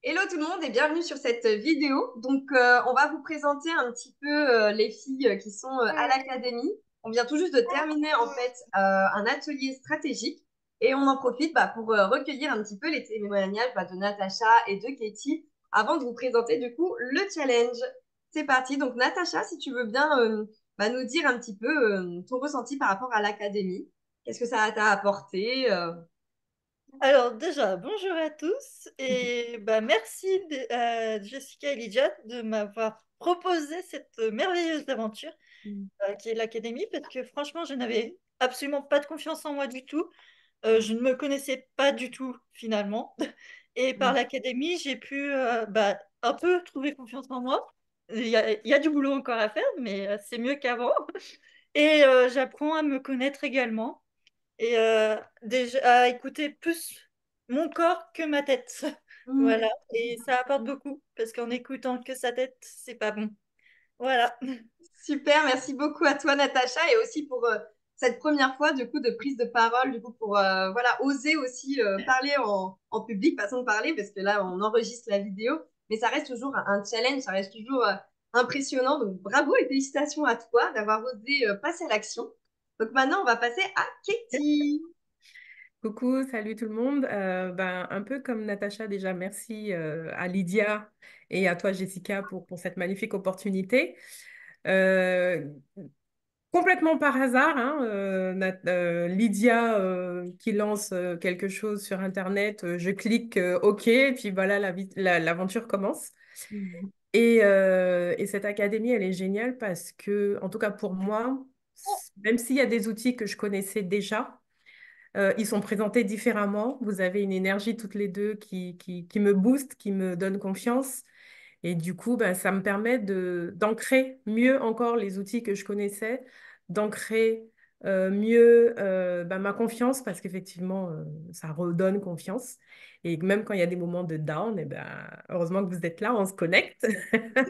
Hello tout le monde et bienvenue sur cette vidéo. On va vous présenter un petit peu les filles qui sont à l'académie. On vient tout juste de terminer en fait un atelier stratégique et on en profite pour recueillir un petit peu les témoignages de Natacha et de Katie avant de vous présenter du coup le challenge. C'est parti. Donc Natacha, si tu veux bien nous dire un petit peu ton ressenti par rapport à l'académie. Qu'est-ce que ça t'a apporté Alors déjà, bonjour à tous et merci Jessica et Lydia de m'avoir proposé cette merveilleuse aventure qui est l'Académie parce que franchement, je n'avais absolument pas de confiance en moi du tout. Je ne me connaissais pas du tout finalement et par l'Académie, j'ai pu un peu trouver confiance en moi. Il y a du boulot encore à faire, mais c'est mieux qu'avant et j'apprends à me connaître également et déjà à écouter plus mon corps que ma tête. Voilà, et ça apporte beaucoup parce qu'en écoutant que sa tête, c'est pas bon. Voilà. Super, merci beaucoup à toi Natacha et aussi pour cette première fois du coup de prise de parole du coup pour voilà oser aussi parler en public, façon de parler parce que là on enregistre la vidéo, mais ça reste toujours un challenge, ça reste toujours impressionnant. Donc bravo et félicitations à toi d'avoir osé passer à l'action. Donc maintenant on va passer à Katie. Coucou, salut tout le monde. Un peu comme Natacha, déjà, merci à Lydia et à toi, Jessica, pour cette magnifique opportunité. Euh, Complètement par hasard, hein, Lydia qui lance quelque chose sur Internet, je clique OK, et puis voilà, l'aventure commence. Et cette académie, elle est géniale parce que, en tout cas pour moi, même s'il y a des outils que je connaissais déjà, ils sont présentés différemment. Vous avez une énergie toutes les deux qui me booste, qui me donne confiance. Et du coup, ça me permet d'ancrer mieux encore les outils que je connaissais, d'ancrer mieux ma confiance, parce qu'effectivement, ça redonne confiance. Et même quand il y a des moments de down, heureusement que vous êtes là, on se connecte.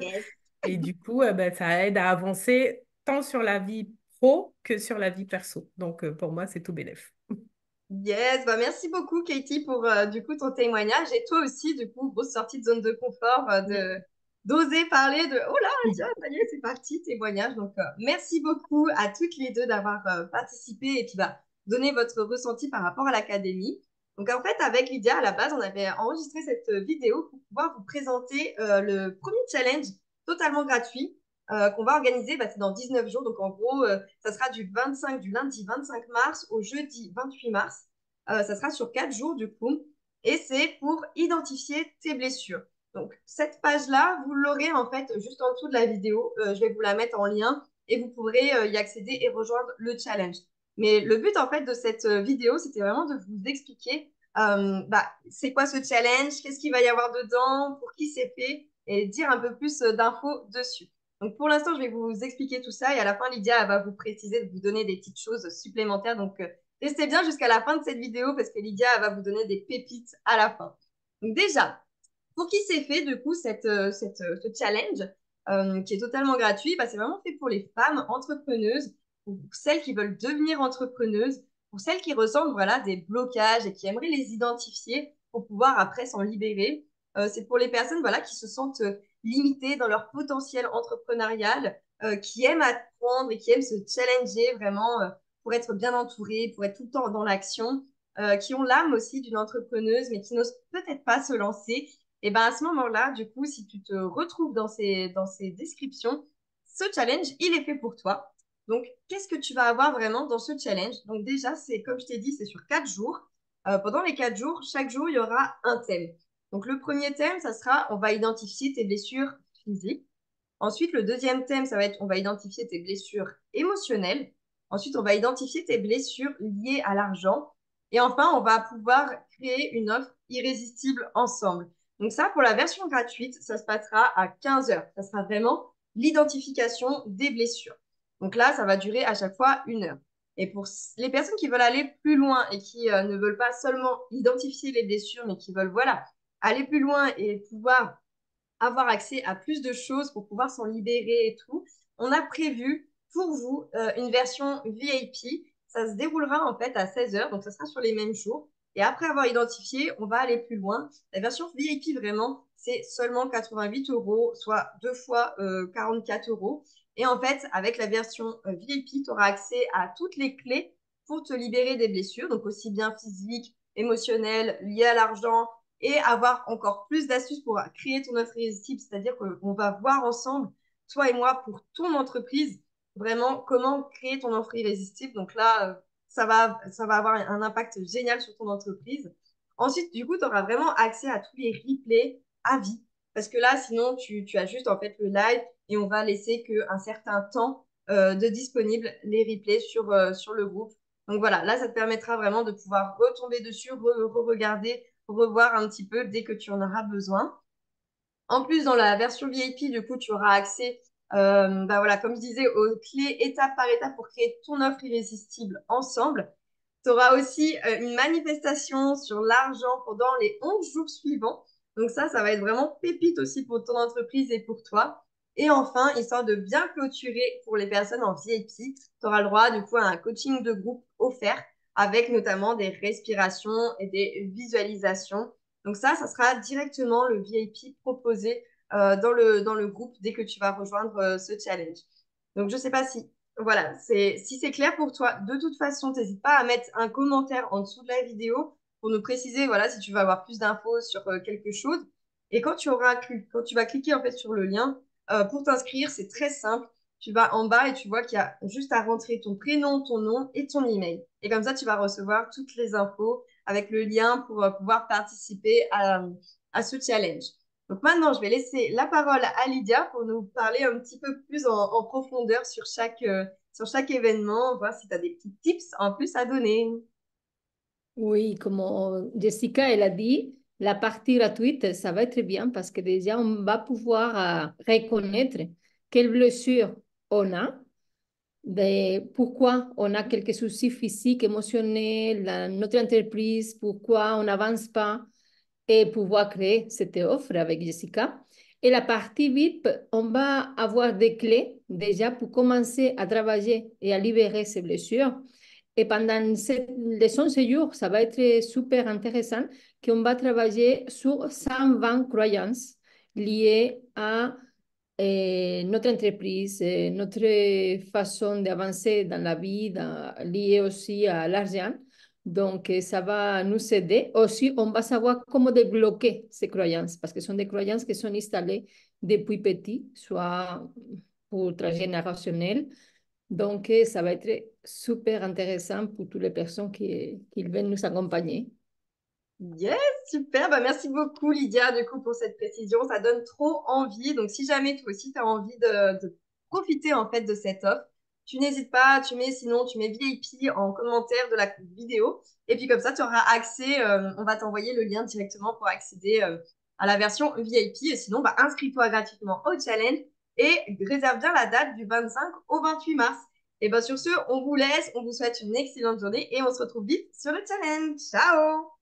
Yes. Et du coup, ça aide à avancer tant sur la vie pro que sur la vie perso. Donc, pour moi, c'est tout bénef. Yes, merci beaucoup Katie pour du coup ton témoignage et toi aussi du coup grosse sortie de zone de confort de d'oser parler de oh là tiens ça y est c'est parti témoignage merci beaucoup à toutes les deux d'avoir participé et puis donné votre ressenti par rapport à l'académie. Donc en fait avec Lydia à la base on avait enregistré cette vidéo pour pouvoir vous présenter le premier challenge totalement gratuit qu'on va organiser c'est dans 19 jours donc en gros ça sera du lundi 25 mars au jeudi 28 mars. Ça sera sur 4 jours du coup. Et c'est pour identifier tes blessures. Donc, cette page-là, vous l'aurez en fait juste en dessous de la vidéo. Je vais vous la mettre en lien et vous pourrez y accéder et rejoindre le challenge. Mais le but en fait de cette vidéo, c'était vraiment de vous expliquer c'est quoi ce challenge, qu'est-ce qu'il va y avoir dedans, pour qui c'est fait et dire un peu plus d'infos dessus. Donc pour l'instant, je vais vous expliquer tout ça et à la fin, Lydia elle va vous préciser, de vous donner des petites choses supplémentaires. Restez bien jusqu'à la fin de cette vidéo parce que Lydia elle va vous donner des pépites à la fin. Donc déjà, pour qui c'est fait du coup ce challenge qui est totalement gratuit, c'est vraiment fait pour les femmes entrepreneuses, pour celles qui veulent devenir entrepreneuses, pour celles qui ressentent voilà, des blocages et qui aimeraient les identifier pour pouvoir après s'en libérer. C'est pour les personnes voilà, qui se sentent limitées dans leur potentiel entrepreneurial, qui aiment apprendre et qui aiment se challenger vraiment pour être bien entourées, pour être tout le temps dans l'action, qui ont l'âme aussi d'une entrepreneuse mais qui n'osent peut-être pas se lancer. Et à ce moment-là, du coup, si tu te retrouves dans ces descriptions, ce challenge, il est fait pour toi. Donc, qu'est-ce que tu vas avoir vraiment dans ce challenge? Donc, déjà, c'est comme je t'ai dit, c'est sur 4 jours. Pendant les 4 jours, chaque jour, il y aura un thème. Donc, le premier thème, ça sera on va identifier tes blessures physiques. Ensuite, le deuxième thème, ça va être on va identifier tes blessures émotionnelles. Ensuite, on va identifier tes blessures liées à l'argent. Et enfin, on va pouvoir créer une offre irrésistible ensemble. Donc ça, pour la version gratuite, ça se passera à 15 heures. Ça sera vraiment l'identification des blessures. Donc là, ça va durer à chaque fois 1 heure. Et pour les personnes qui veulent aller plus loin et qui ne veulent pas seulement identifier les blessures, mais qui veulent, voilà, aller plus loin et pouvoir avoir accès à plus de choses pour pouvoir s'en libérer et tout, on a prévu pour vous une version VIP. Ça se déroulera en fait à 16 heures, donc ça sera sur les mêmes jours. Et après avoir identifié, on va aller plus loin. La version VIP, vraiment, c'est seulement 88 euros, soit 2 fois 44 euros. Et en fait, avec la version VIP, tu auras accès à toutes les clés pour te libérer des blessures, donc aussi bien physiques, émotionnelles, liées à l'argent, et avoir encore plus d'astuces pour créer ton offre irrésistible, c'est-à-dire qu'on va voir ensemble, toi et moi, pour ton entreprise, vraiment comment créer ton offre irrésistible. Donc là, ça va avoir un impact génial sur ton entreprise. Ensuite, du coup, tu auras vraiment accès à tous les replays à vie. Parce que là, sinon, tu as juste en fait le live et on va laisser qu'un certain temps de disponible les replays sur le groupe. Donc voilà, là, ça te permettra vraiment de pouvoir retomber dessus, re-regarder, revoir un petit peu dès que tu en auras besoin. En plus, dans la version VIP, du coup, tu auras accès, bah voilà, comme je disais, aux clés étape par étape pour créer ton offre irrésistible ensemble. Tu auras aussi une manifestation sur l'argent pendant les 11 jours suivants. Donc ça va être vraiment pépite aussi pour ton entreprise et pour toi. Et enfin, histoire de bien clôturer pour les personnes en VIP, tu auras le droit du coup à un coaching de groupe offert avec notamment des respirations et des visualisations. Donc ça sera directement le VIP proposé dans le groupe dès que tu vas rejoindre ce challenge. Donc je ne sais pas si c'est clair pour toi. De toute façon, n'hésite pas à mettre un commentaire en dessous de la vidéo pour nous préciser voilà, si tu veux avoir plus d'infos sur quelque chose. Et quand tu vas cliquer en fait sur le lien pour t'inscrire, c'est très simple. Tu vas en bas et tu vois qu'il y a juste à rentrer ton prénom, ton nom et ton email. Et comme ça, tu vas recevoir toutes les infos avec le lien pour pouvoir participer à ce challenge. Donc maintenant, je vais laisser la parole à Lydia pour nous parler un petit peu plus en profondeur sur chaque événement, voir si tu as des petits tips en plus à donner. Oui, comme Jessica, elle a dit, la partie gratuite, ça va être bien parce que déjà, on va pouvoir reconnaître quelles blessures on a, pourquoi on a quelques soucis physiques, émotionnels, notre entreprise, pourquoi on n'avance pas et pouvoir créer cette offre avec Jessica. Et la partie VIP, on va avoir des clés déjà pour commencer à travailler et à libérer ces blessures. Et pendant les 11 jours, ça va être super intéressant qu'on va travailler sur 120 croyances liées à notre entreprise, notre façon d'avancer dans la vie, liée aussi à l'argent. Donc, ça va nous aider. Aussi, on va savoir comment débloquer ces croyances, parce que ce sont des croyances qui sont installées depuis petit, soit pour transgénérationnel. Donc, ça va être super intéressant pour toutes les personnes qui viennent nous accompagner. Yes, super. Bah, merci beaucoup, Lydia, du coup, pour cette précision. Ça donne trop envie. Donc, si jamais toi aussi, tu as envie de profiter, en fait, de cette offre, tu n'hésites pas. Sinon, tu mets VIP en commentaire de la vidéo. Et puis, comme ça, tu auras accès. On va t'envoyer le lien directement pour accéder à la version VIP. Et sinon, bah, inscris-toi gratuitement au challenge et réserve bien la date du 25 au 28 mars. Et bien, sur ce, on vous laisse. On vous souhaite une excellente journée et on se retrouve vite sur le challenge. Ciao!